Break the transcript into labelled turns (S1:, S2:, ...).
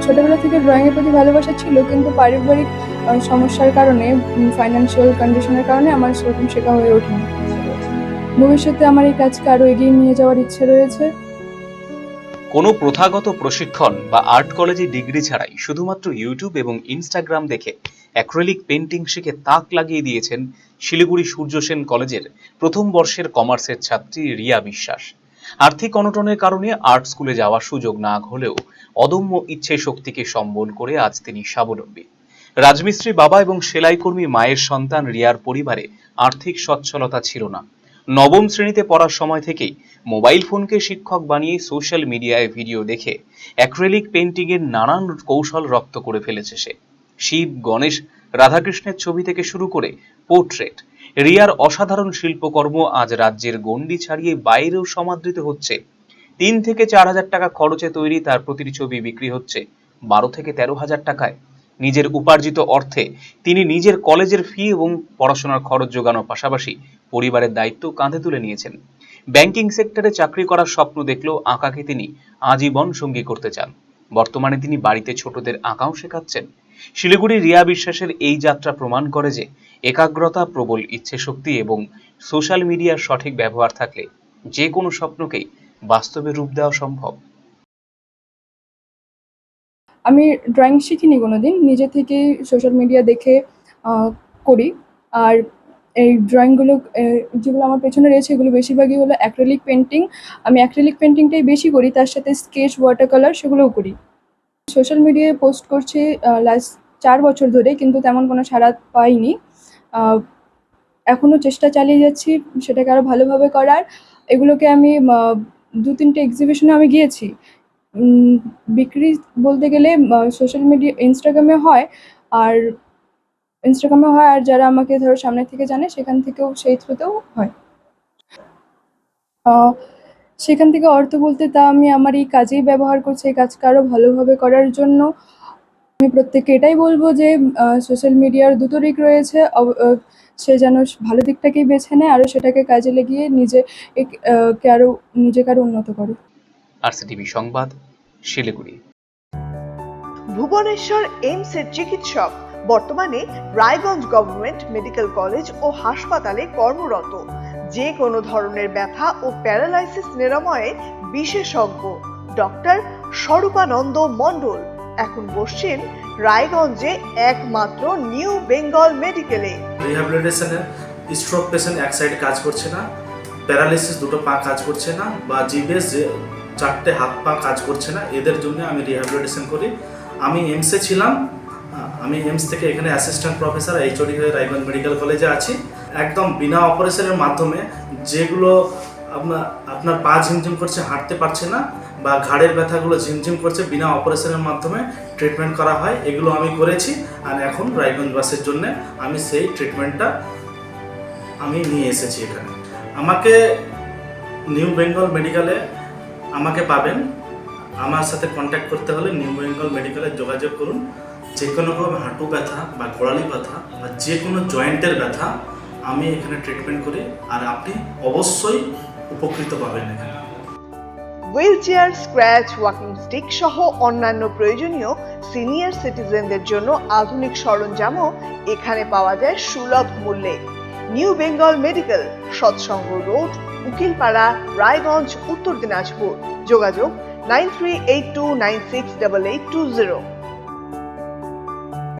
S1: ছোটবেলা থেকে ড্রয়িংয়ের প্রতি ভালোবাসা ছিল, কিন্তু পারিবারিক সমস্যার কারণে, ফাইন্যান্সিয়াল কন্ডিশনের কারণে আমার সেরকম শেখা হয়ে ওঠেনি। ভবিষ্যতে আমার এই কাজকে আরও এগিয়ে নিয়ে যাওয়ার ইচ্ছে রয়েছে।
S2: কোনো প্রথাগত প্রশিক্ষণ বা আর্ট কলেজে ডিগ্রি ছাড়াই শুধুমাত্র ইউটিউব এবং ইনস্টাগ্রাম দেখে অ্যাক্রিলিক পেন্টিং শিখে তাক লাগিয়ে দিয়েছেন শিলিগুড়ি সূর্য সেন কলেজের প্রথম বর্ষের কমার্সের ছাত্রী রিয়া বিশ্বাস। আর্থিক অনটনের কারণে আর্ট স্কুলে যাওয়ার সুযোগ না হলেও অদম্য ইচ্ছে শক্তিকে সম্বল করে আজ তিনি স্বাবলম্বী। রাজমিস্ত্রি বাবা এবং সেলাইকর্মী মায়ের সন্তান রিয়ার পরিবারে আর্থিক সচ্ছলতা ছিল না। নবম শ্রেণীতে পড়ার সময় থেকেই মোবাইল ফোনকে শিক্ষক বানিয়ে সোশ্যাল মিডিয়ায় ভিডিও দেখে অ্যাক্রিলিক পেন্টিং এর নানান কৌশল রপ্ত করে ফেলেছে সে। শিব, গণেশ, রাধাকৃষ্ণের ছবি থেকে শুরু করে পোর্ট্রেট, রিয়ার অসাধারণ শিল্পকর্ম আজ রাজ্যের গণ্ডি ছাড়িয়ে বাইরেও সমাদৃত হচ্ছে। 3 থেকে 4 হাজার টাকা খরচে তৈরি তার প্রতিটি ছবি বিক্রি হচ্ছে 12 থেকে 13 হাজার টাকায়। নিজের উপার্জিত অর্থে তিনি নিজের কলেজের ফি এবং পড়াশোনার খরচ জোগানোর পাশাপাশি পরিবারের দায়িত্ব কাঁধে তুলে নিয়েছেন। ব্যাংকিং সেক্টরে চাকরি করার স্বপ্ন দেখলেও আঁকাকে তিনি আজীবন সঙ্গী করতে চান। বর্তমানে তিনি বাড়িতে ছোটদের আঁকাও শেখাচ্ছেন। শিলিগুড়ির রিয়া বিশ্বাসের এই যাত্রা প্রমাণ করে যে একাগ্রতা, প্রবল ইচ্ছেশক্তি এবং সোশ্যাল মিডিয়ার সঠিক ব্যবহার থাকলে যে কোনো স্বপ্নকেই বাস্তবে রূপ দেওয়া সম্ভব।
S1: আমি ড্রয়িং শিখিনি কোনোদিন, নিজে থেকেই সোশ্যাল মিডিয়া দেখে করি। আর এই ড্রয়িংগুলো যেগুলো আমার পেছনে রয়েছে, এগুলো বেশিরভাগই হলো অ্যাক্রিলিক পেন্টিং। আমি অ্যাক্রিলিক পেন্টিংটাই বেশি করি, তার সাথে স্কেচ, ওয়াটার কালার সেগুলোও করি। সোশ্যাল মিডিয়ায় পোস্ট করছি লাস্ট 4 বছর ধরে, কিন্তু তেমন কোনো সাড়া পাইনি। এখনও চেষ্টা চালিয়ে যাচ্ছি সেটাকে আরও ভালোভাবে করার। এগুলোকে আমি 2-3টে এক্সিবিশনে আমি গিয়েছি। বিক্রি বলতে গেলে সোশ্যাল মিডিয়া ইনস্টাগ্রামে হয়, আর যারা আমাকে ধরো সামনে থেকে জানে সেখান থেকেও, সেই থ্রুতেও হয়। সেখান থেকে অর্থ বলতে তা আমি আমার এই কাজেই ব্যবহার করছি, এই কাজকে আরও ভালোভাবে করার জন্য। আমি প্রত্যেককে এটাই বলবো যে সোশ্যাল মিডিয়ার দুটো দিক রয়েছে, সে যেন ভালো দিকটাকেই বেছে নেয়, আরও সেটাকে কাজে লাগিয়ে নিজেকে আরও উন্নত করে।
S2: আরসিটিভি সংবাদ, শিলিগুড়ি।
S3: ভুবনেশ্বর এইমসের চিকিৎসক বর্তমানে রায়গঞ্জ গভর্নমেন্ট মেডিকেল কলেজ ও হাসপাতালে কর্মরত। যে কোনো ধরনের ব্যথা ও প্যারালাইসিস নিরাময়ে বিশেষজ্ঞ ডক্টর স্বরূপানন্দ মণ্ডল এখন বসছেন রায়গঞ্জে একমাত্র নিউ বেঙ্গল মেডিকেলে।
S4: রিহ্যাবিলিটেশনে স্ট্রোক পেশেন্ট এক সাইডে কাজ করছে না, প্যারালাইসিস দুটো পা কাজ করছে না, বা জিবেস 4টে হাত পা কাজ করছে না, এদের জন্য আমি রিহ্যাবিলিটেশন করি। আমি এইমসে ছিলাম, আমি এইমস থেকে এখানে অ্যাসিস্ট্যান্ট প্রফেসর এইচওডি হয়ে রায়গঞ্জ মেডিকেল কলেজে আছি। একদম বিনা অপারেশনের মাধ্যমে যেগুলো আপনার পা ঝিমঝিম করছে, হাঁটতে পারছে না, বা ঘাড়ের ব্যথাগুলো ঝিমঝিম করছে, বিনা অপারেশনের মাধ্যমে ট্রিটমেন্ট করা হয়। এগুলো আমি করেছি, আর এখন রায়গঞ্জবাসীর জন্য আমি সেই ট্রিটমেন্টটা আমি নিয়ে এসেছি এখানে। আমাকে নিউ বেঙ্গল মেডিকেলে আমাকে পাবেন। আমার সাথে কন্ট্যাক্ট করতে হলে নিউ বেঙ্গল মেডিকেলে যোগাযোগ করুন। যে কোনো রকম হাঁটু ব্যথা বা গোড়ালি ব্যথা বা যে কোনো জয়েন্টের ব্যথা আমি এখানে ট্রিটমেন্ট করি, আর আপনি অবশ্যই উপকৃত পাবেন এখানে।
S3: Wheel chair, scratch, walking stick সহ অন্যান্য প্রয়োজনীয় সিনিয়র সিটিজেনদের জন্য আধুনিক সরঞ্জামও এখানে পাওয়া যায় সুলভ মূল্যে। নিউ বেঙ্গল মেডিকেল, সৎসঙ্গ রোড, উকিলপাড়া, রায়গঞ্জ, উত্তর দিনাজপুর। যোগাযোগ 9382968820।